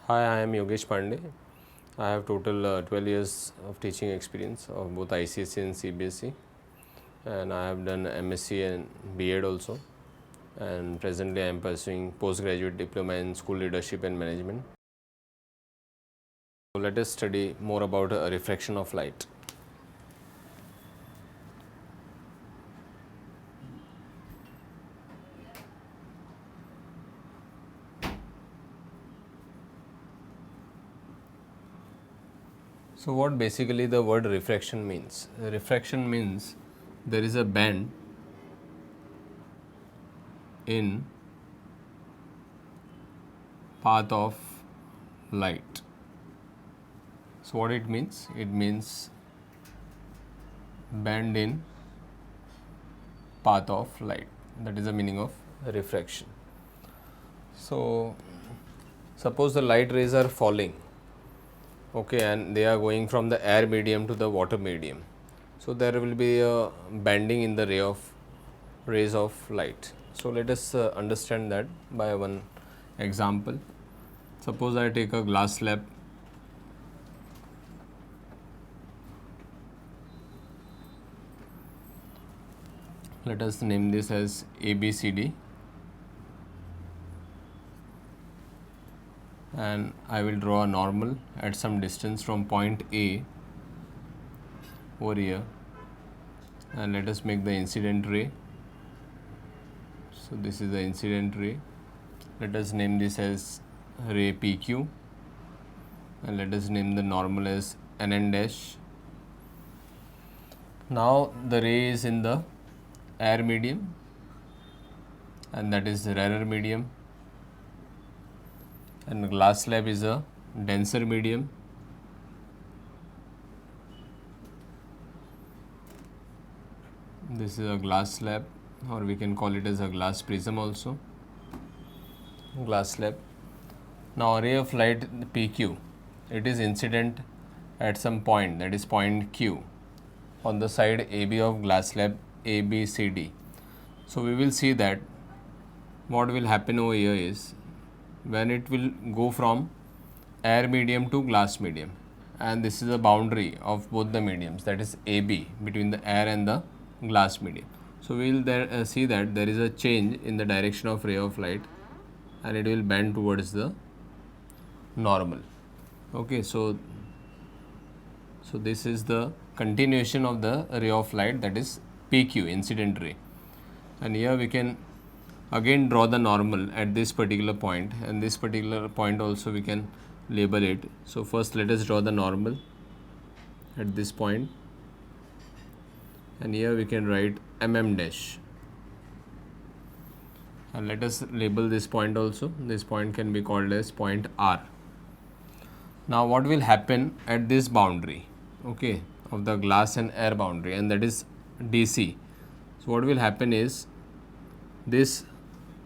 Hi, I am Yogesh Pandey. I have total 12 years of teaching experience of both ICSE and CBSE, and I have done MSc and B.Ed also. And presently, I am pursuing postgraduate diploma in school leadership and management. So let us study more about refraction of light. So, what basically the word refraction means? Refraction means there is a bend in path of light. So, what it means? It means bend in path of light. That is the meaning of refraction. So, suppose the light rays are falling, okay, and they are going from the air medium to the water medium. So, there will be a bending in the rays of light. So, let us understand that by one example. Suppose I take a glass slab. Let us name this as ABCD, and I will draw a normal at some distance from point A over here, and let us make the incident ray. So, this is the incident ray. Let us name this as ray PQ, and let us name the normal as NN dash. Now, the ray is in the air medium, and that is rarer medium, and glass slab is a denser medium. This is a glass slab, or we can call it as a glass prism also. Glass slab. Now, a ray of light PQ, it is incident at some point, that is point Q, on the side AB of glass slab ABCD. So, we will see that what will happen over here is when it will go from air medium to glass medium, and this is the boundary of both the mediums, that is AB, between the air and the glass medium. So, we will see that there is a change in the direction of ray of light, and it will bend towards the normal. Okay, so this is the continuation of the ray of light, that is PQ, incident ray, and here we can again draw the normal at this particular point, and this particular point also we can label it. So, first let us draw the normal at this point, and here we can write mm dash, and let us label this point also. This point can be called as point R. Now, what will happen at this boundary, okay, of the glass and air boundary, and that is DC. So, what will happen is this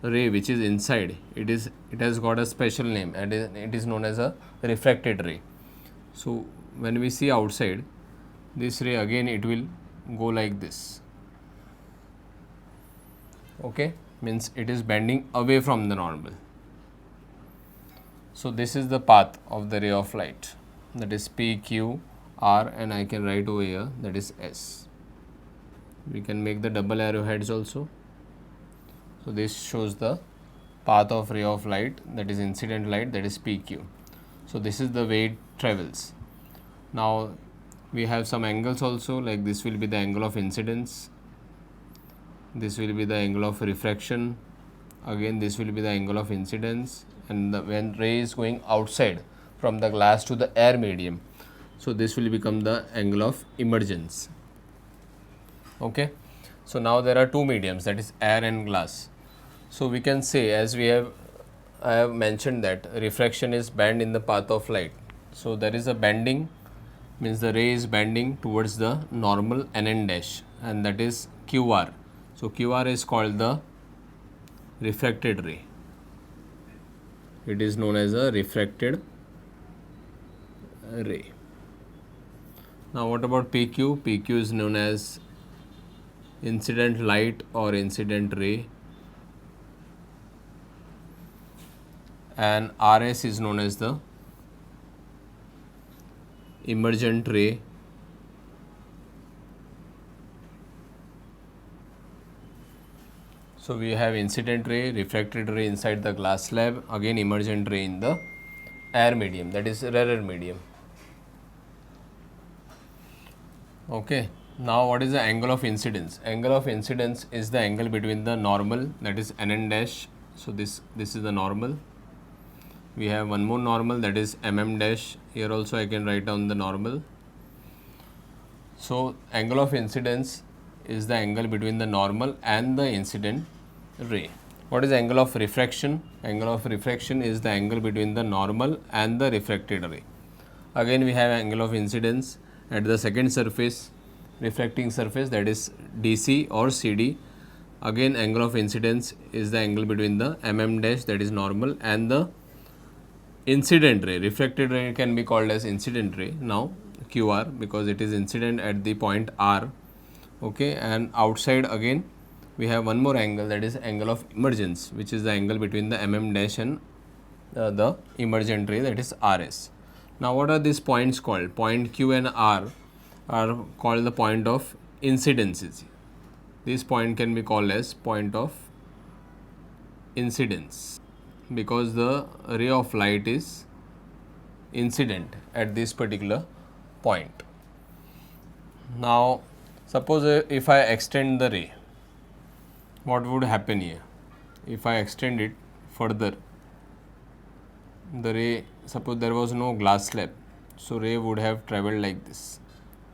ray which is inside, it has got a special name, and it is known as a refracted ray. So, when we see outside, this ray again it will go like this, okay, means it is bending away from the normal. So, this is the path of the ray of light, that is P, Q, R, and I can write over here, that is S. We can make the double arrow heads also. So, this shows the path of ray of light, that is incident light, that is PQ. So, this is the way it travels. Now, we have some angles also, like this will be the angle of incidence, this will be the angle of refraction, again this will be the angle of incidence, and when ray is going outside from the glass to the air medium, so this will become the angle of emergence. Okay. So, now there are two mediums, that is air and glass. So, we can say, as I have mentioned, that refraction is bend in the path of light. So, there is a bending, means the ray is bending towards the normal NN dash, and that is QR. So, QR is called the refracted ray. It is known as a refracted ray. Now, what about PQ? PQ is known as incident light or incident ray, and RS is known as the emergent ray, so we have incident ray, refracted ray inside the glass slab, again emergent ray in the air medium, that is rarer medium. Okay. Now what is the angle of incidence? Angle of incidence is the angle between the normal, that is NN dash. So this is the normal. We have one more normal, that is MM dash. Here also I can write down the normal. So angle of incidence is the angle between the normal and the incident ray. What is angle of refraction? Angle of refraction is the angle between the normal and the refracted ray. Again we have angle of incidence at the second surface, refracting surface, that is DC or CD. Again angle of incidence is the angle between the MM dash, that is normal, and the incident ray. Refracted ray can be called as incident ray now, QR, because it is incident at the point R. Okay, and outside again we have one more angle, that is angle of emergence, which is the angle between the MM dash and the emergent ray, that is RS. Now what are these points called? Point Q and R are called the point of incidences. This point can be called as point of incidence because the ray of light is incident at this particular point. Now suppose if I extend the ray, what would happen here? If I extend it further, the ray, suppose there was no glass slab, so ray would have traveled like this,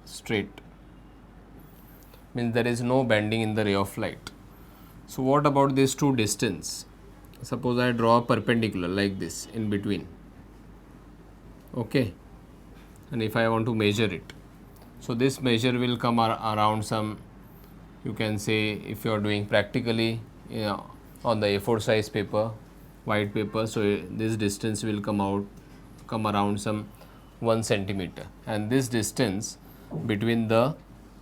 straight, means there is no bending in the ray of light. So what about these two distance? Suppose I draw a perpendicular like this in between, okay, and if I want to measure it, so this measure will come around some, you can say, if you are doing practically on the A4 size paper, white paper, so this distance will come around some 1 centimeter, and this distance between the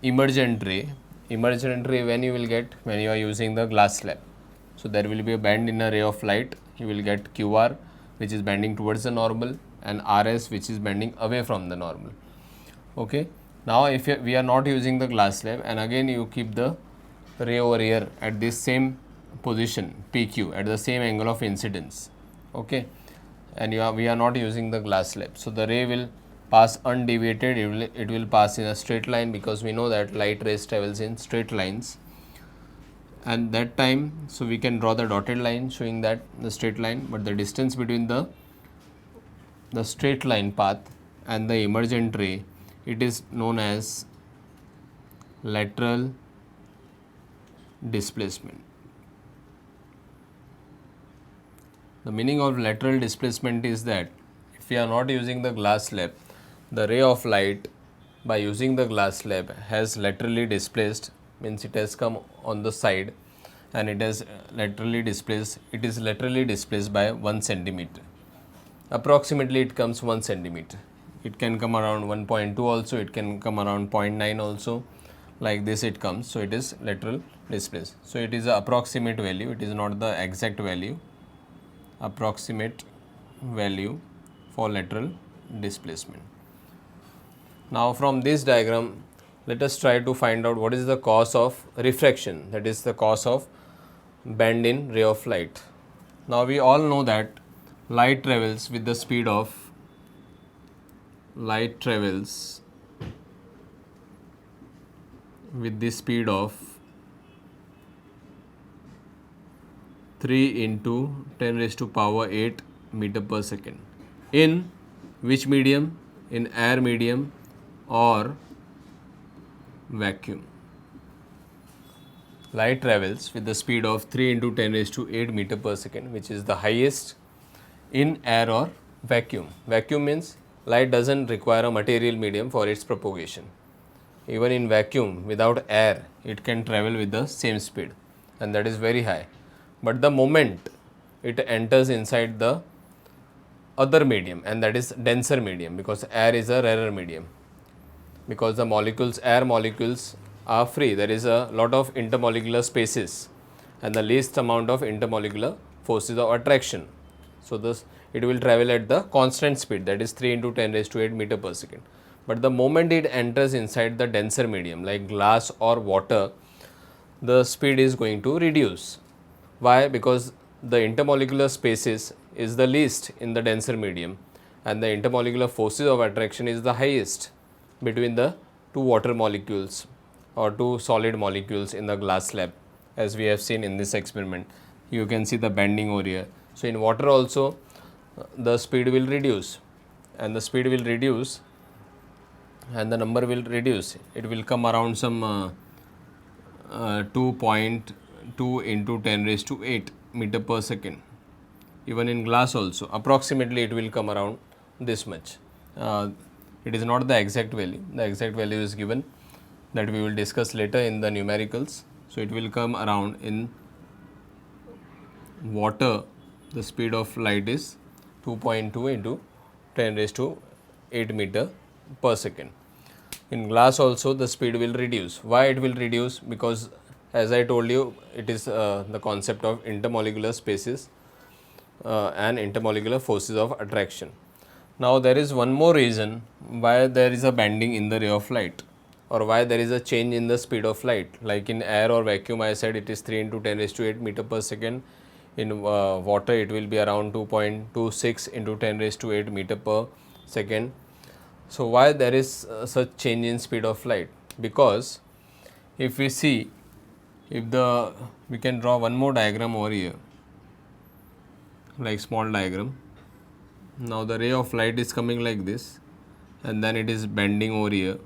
emergent ray when you will get, when you are using the glass slab, so there will be a bend in a ray of light, you will get QR, which is bending towards the normal, and RS, which is bending away from the normal. Okay. Now if we are not using the glass slab, and again you keep the ray over here at this same position PQ at the same angle of incidence, okay, and we are not using the glass slab, so the ray will pass undeviated, it will pass in a straight line, because we know that light rays travels in straight lines, and that time, so we can draw the dotted line showing that the straight line, but the distance between the straight line path and the emergent ray, it is known as lateral displacement. The meaning of lateral displacement is that if we are not using the glass slab, the ray of light by using the glass slab has laterally displaced, means it has come on the side and it has laterally displaced, it is laterally displaced by 1 centimeter. Approximately it comes 1 centimeter. It can come around 1.2 also, it can come around 0.9 also, like this it comes, so it is lateral displaced. So it is an approximate value, it is not the exact value, approximate value for lateral displacement. Now from this diagram, let us try to find out what is the cause of refraction, that is the cause of bend in ray of light. Now we all know that light travels with the speed of 3 into 10 raised to power 8 meter per second. In which medium? In air medium or vacuum. Light travels with the speed of 3 into 10 raised to 8 meter per second, which is the highest in air or vacuum. Vacuum means light doesn't require a material medium for its propagation. Even in vacuum, without air, it can travel with the same speed, and that is very high. But the moment it enters inside the other medium, and that is denser medium, because air is a rarer medium, because the molecules, air molecules are free, there is a lot of intermolecular spaces and the least amount of intermolecular forces of attraction. So this, it will travel at the constant speed, that is 3 into 10 raised to 8 meter per second. but the moment it enters inside the denser medium like glass or water, the speed is going to reduce. Why? Because the intermolecular spaces is the least in the denser medium and the intermolecular forces of attraction is the highest between the two water molecules or two solid molecules in the glass slab, as we have seen in this experiment. You can see the bending over here. So, in water also the speed will reduce, and the speed will reduce and the number will reduce. It will come around some 2.2 into 10 raised to 8 meter per second. Even in glass also approximately it will come around this much. It is not the exact value. The exact value is given, that we will discuss later in the numericals. So, it will come around in water, the speed of light is 2.2 into 10 raised to 8 meter per second. In glass also the speed will reduce. Why it will reduce? Because as I told you, it is the concept of intermolecular spaces and intermolecular forces of attraction. Now, there is one more reason why there is a bending in the ray of light, or why there is a change in the speed of light. Like in air or vacuum, I said it is 3 into 10 raised to 8 meter per second. In water it will be around 2.26 into 10 raised to 8 meter per second. So, why there is such change in speed of light? Because if we see, we can draw one more diagram over here, like small diagram. Now, the ray of light is coming like this, and then it is bending over here,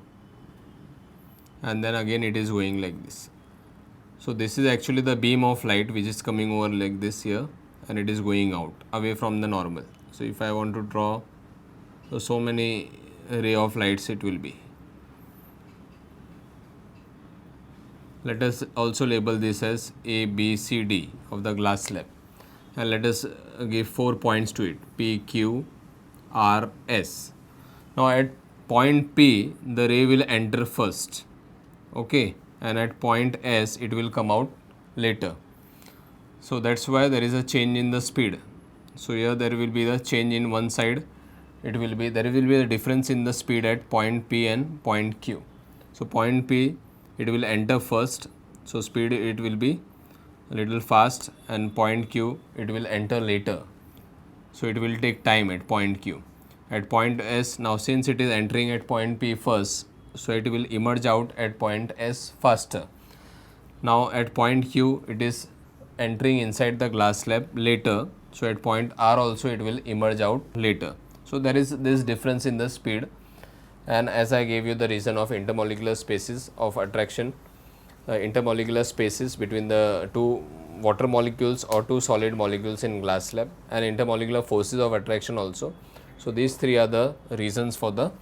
and then again it is going like this. So, this is actually the beam of light which is coming over like this here, and it is going out away from the normal. So, if I want to draw so many ray of lights it will be. Let us also label this as A, B, C, D of the glass slab, and let us give 4 points to it: P, Q, R, S. Now, at point P the ray will enter first, okay, and at point S it will come out later. So, that is why there is a change in the speed. So, here there will be the change in one side, there will be a difference in the speed at point P and point Q. So, point P it will enter first, so speed it will be a little fast, and point Q it will enter later. So, it will take time at point Q. At point S, now since it is entering at point P first, so it will emerge out at point S faster. Now, at point Q it is entering inside the glass slab later, so at point R also it will emerge out later. So, there is this difference in the speed, and as I gave you the reason of intermolecular spaces of attraction, intermolecular spaces between the two water molecules or two solid molecules in glass slab, and intermolecular forces of attraction also. So, these three are the reasons for the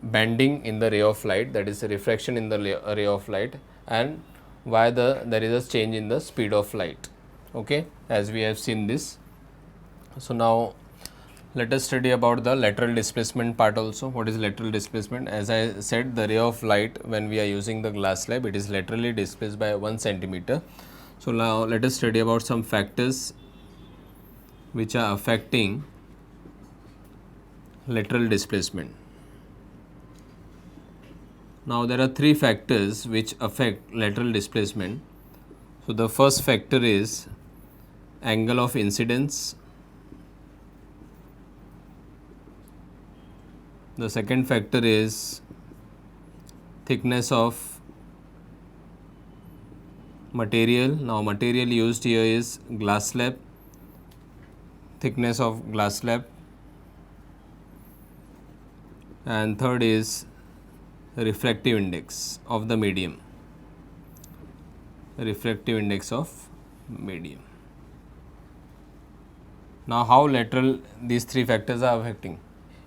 bending in the ray of light, that is refraction in the ray of light, and why there is a change in the speed of light, okay, as we have seen this. So, now let us study about the lateral displacement part also. What is lateral displacement? As I said, the ray of light, when we are using the glass slab, it is laterally displaced by 1 centimeter. So, now let us study about some factors which are affecting lateral displacement. Now, there are 3 factors which affect lateral displacement. So, the first factor is angle of incidence. The second factor is thickness of material. Now, material used here is glass slab, thickness of glass slab, and third is refractive index of the medium, refractive index of medium. Now, how lateral these 3 factors are affecting?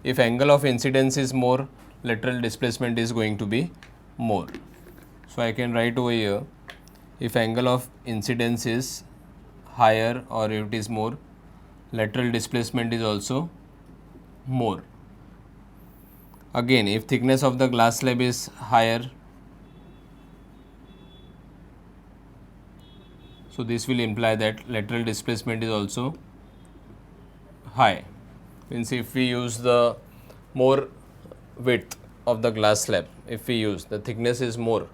If angle of incidence is more, lateral displacement is going to be more. So, I can write over here, if angle of incidence is higher or if it is more, lateral displacement is also more. Again, if thickness of the glass slab is higher, so this will imply that lateral displacement is also high. Means if we use the more width of the glass slab, if we use the thickness is more,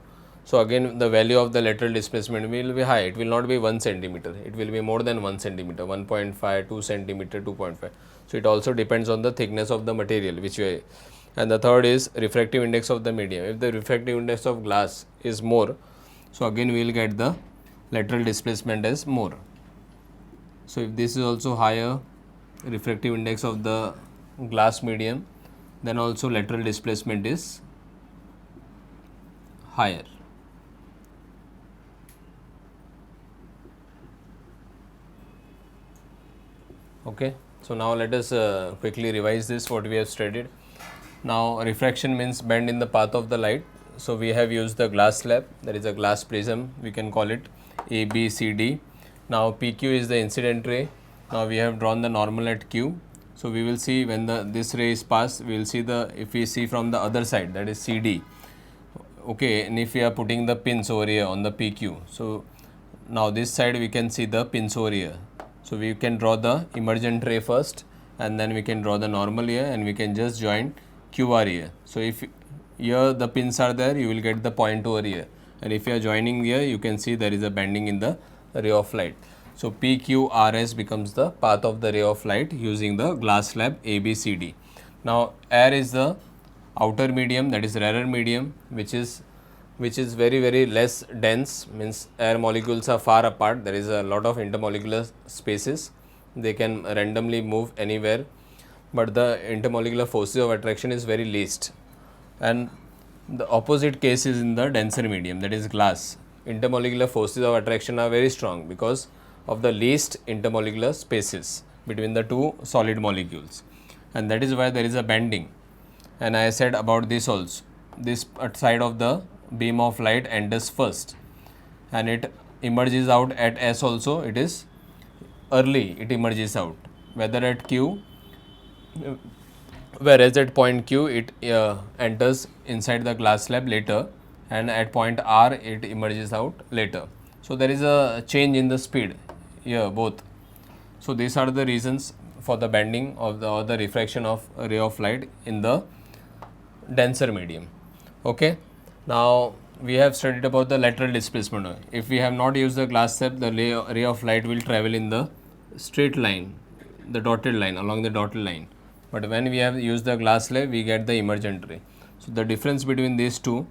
so again the value of the lateral displacement will be high. It will not be 1 centimeter, it will be more than 1 centimeter, 1.5, 2 centimeter, 2.5. So it also depends on the thickness of the material which way. And the third is refractive index of the medium. If the refractive index of glass is more, so again we will get the lateral displacement as more. So if this is also higher refractive index of the glass medium, then also lateral displacement is higher. Okay, so now let us quickly revise this what we have studied. Now refraction means bend in the path of the light. So we have used the glass slab, that is a glass prism, we can call it A, B, C, D. Now PQ is the incident ray. Now we have drawn the normal at Q. So we will see when this ray is passed, we will see if we see from the other side, that is CD. Okay, and if we are putting the pins over here on the PQ, so now this side we can see the pins over here. So we can draw the emergent ray first, and then we can draw the normal here, and we can just join QR here. So if here the pins are there, you will get the point over here, and if you are joining here, you can see there is a bending in the ray of light. So PQRS becomes the path of the ray of light using the glass slab ABCD. Now air is the outer medium, that is rarer medium, which is very less dense, means air molecules are far apart, there is a lot of intermolecular spaces, they can randomly move anywhere, but the intermolecular forces of attraction is very least. And the opposite case is in the denser medium, that is glass. Intermolecular forces of attraction are very strong because of the least intermolecular spaces between the two solid molecules, and that is why there is a bending. And I said about this also, this side of the beam of light enters first and it emerges out at S also, it is early, it emerges out, whether at Q, whereas at point Q it enters inside the glass slab later, and at point R it emerges out later. So there is a change in the speed here both. So these are the reasons for the bending of or the refraction of a ray of light in the denser medium. Okay, now we have studied about the lateral displacement. If we have not used the glass slab, the ray of light will travel in the straight line, the dotted line, along the dotted line. But when we have used the glass slab, we get the emergent ray. So the difference between these two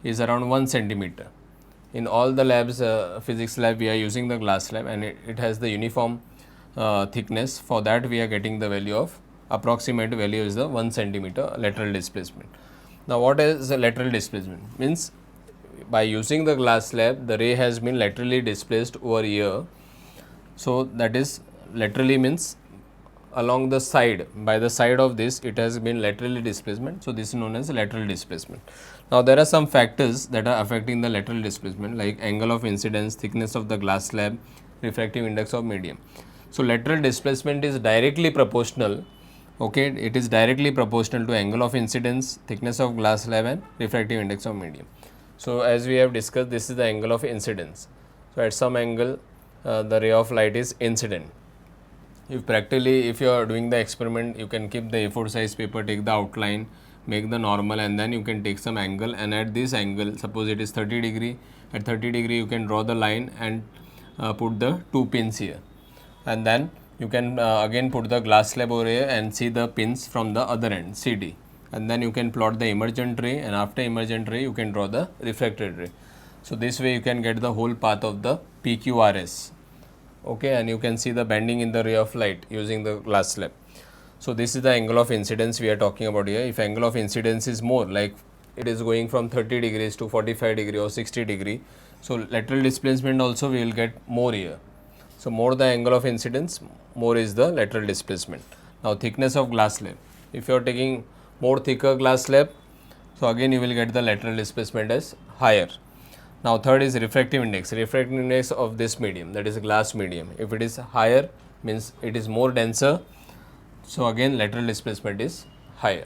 is around 1 centimeter. In all the labs, physics lab, we are using the glass slab, and it has the uniform thickness. For that we are getting the value of, approximate value is the 1 centimeter lateral displacement. Now what is the lateral displacement? Means by using the glass slab, the ray has been laterally displaced over here. So that is laterally means along the side, by the side of this it has been laterally displacement. So this is known as lateral displacement. Now there are some factors that are affecting the lateral displacement, like angle of incidence, thickness of the glass slab, refractive index of medium. So lateral displacement is directly proportional, okay, it is directly proportional to angle of incidence, thickness of glass slab and refractive index of medium. So as we have discussed, this is the angle of incidence. So at some angle the ray of light is incident. If practically, if you are doing the experiment, you can keep the A4 size paper, take the outline, make the normal, and then you can take some angle, and at this angle, suppose it is 30 degree, at 30 degree you can draw the line and put the 2 pins here, and then you can again put the glass slab over here and see the pins from the other end, CD, and then you can plot the emergent ray, and after emergent ray you can draw the refracted ray. So this way you can get the whole path of the PQRS. Okay, and you can see the bending in the ray of light using the glass slab. So this is the angle of incidence we are talking about here. If angle of incidence is more, like it is going from 30 degrees to 45 degree or 60 degree, so lateral displacement also we will get more here. So more the angle of incidence, more is the lateral displacement. Now thickness of glass slab, if you are taking more thicker glass slab, so again you will get the lateral displacement as higher. Now third is refractive index. Refractive index of this medium, that is glass medium, if it is higher, means it is more denser, so again lateral displacement is higher.